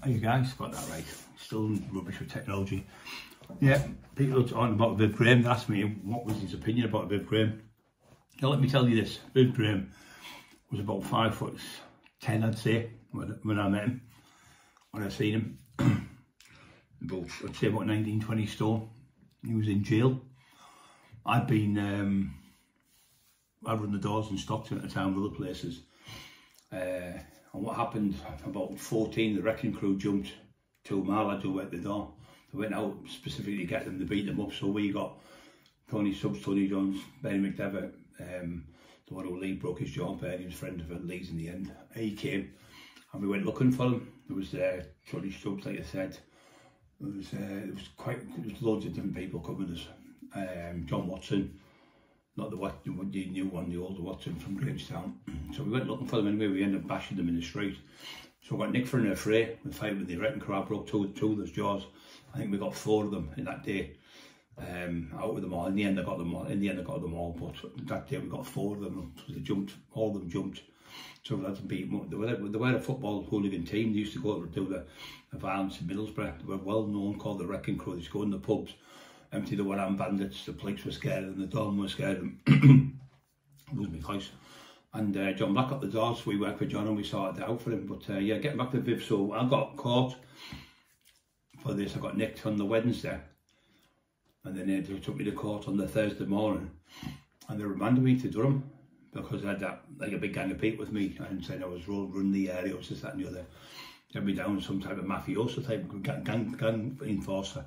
Hey you guys, got that right. Still rubbish with technology. Yeah, people are talking about Viv Graham. They asked me what was his opinion about Viv Graham. Now let me tell you this, Viv Graham was about 5'10", I'd say, when I met him, when I seen him. About, I'd say about 19, 20 stone. He was in jail. I'd been, I run the doors in Stockton at the time, other places. And what happened, about 14, the wrecking crew jumped 2 mile lads who went the door. They went out specifically to get them to beat them up. So we got Tony Subs, Tony Jones, Benny McDevitt, the one who Lee broke his jaw, Benny was a friend of Lee's in the end. He came and we went looking for him. There was Tony Subs, like I said. There was loads of different people covering us. John Watson, not the new one, the older Watson from Grangestown. So we went looking for them anyway. We ended up bashing them in the street. So I got Nick for an fray. We fight with the wrecking crew. I broke two of those jaws. I think we got 4 of them in that day. Out with them all. In the end, I got them all. But that day we got 4 of them. So they jumped. All of them jumped. So we had to beat them up. They were a football hooligan team. They used to go to do the violence in Middlesbrough. They were well known, called the wrecking crew. They used to go in the pubs, empty the one-armed bandits. The police were scared of them. The Dom were scared of them. Lose me twice. And John Black got the doors, so we worked with John and we sorted it out for him. But yeah, getting back to Viv, so I got caught for this. I got nicked on the Wednesday, and then they took me to court on the Thursday morning, and they remanded me to Durham because I had that, like a big gang of people with me, and said I was running the area, I was this, that and the other. Get me down some type of mafioso type gang enforcer.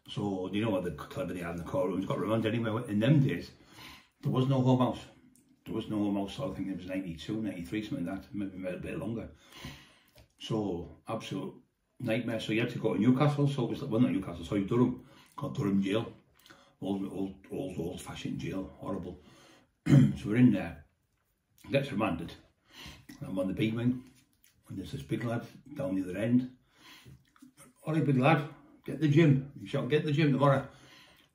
So you know what the clever they had in the courtrooms. Got remanded anyway. In them days, there was no home house. There was no home house, so I think it was 92, 93, something like that, maybe a bit longer. So, absolute nightmare. So you had to go to Newcastle, so it was, well, not Newcastle, sorry, Durham, called Durham Jail. Old-fashioned jail, horrible. So we're in there, gets remanded, and I'm on the B-wing, and there's this big lad down the other end. All right, big lad, get the gym. You shall get the gym tomorrow.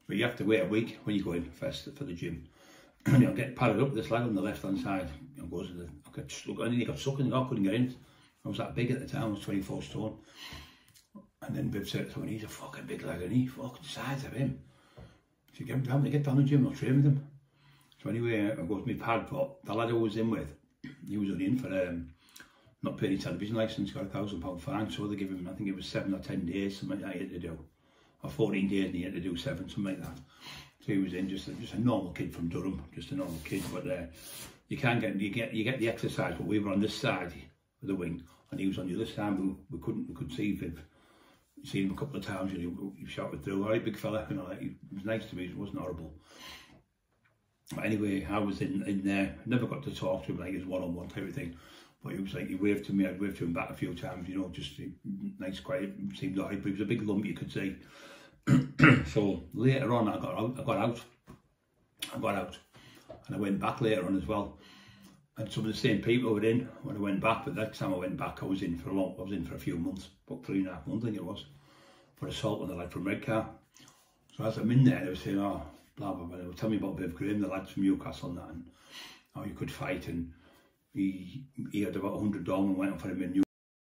But you have to wait a week when you go in first for the gym. And you'll get padded up, this lad on the left hand side, and goes to the, and then he got stuck in the door, couldn't get in. I was that big at the time, I was 24 stone. And then Viv said to him, he's a fucking big lad, and he fucking size of him. So you get down the gym, I'll train with him. So anyway, I go with my pad, but the lad I was in with, he was only in for not paying his television licence, got a £1,000 fine, so they give him, I think it was 7 or 10 days, something like that he had to do. Or 14 days and he had to do 7, something like that. So he was in just a normal kid from Durham, just a normal kid, but you get the exercise. But we were on this side of the wing, and he was on the other side. We could see Viv. Seen him a couple of times, and he shouted through, "All right, big fella," you know. Like, he was nice to me. It wasn't horrible. But anyway, I was in there. Never got to talk to him like his one-on-one type of thing. But he was like, he waved to me. I'd waved to him back a few times. You know, just nice, quiet. Seemed alright, but he was a big lump, you could see. So later on I got out and I went back later on as well, and some of the same people were in when I went back, but that time I went back I was in for a few months, about 3.5 months I think it was, for assault on the lad from Redcar. So as I'm in there they were saying, oh blah blah blah, they were telling me about Viv Graham, the lad from Newcastle and that, and how you could fight, and he had about 100 dollars and went up for him in Newcastle.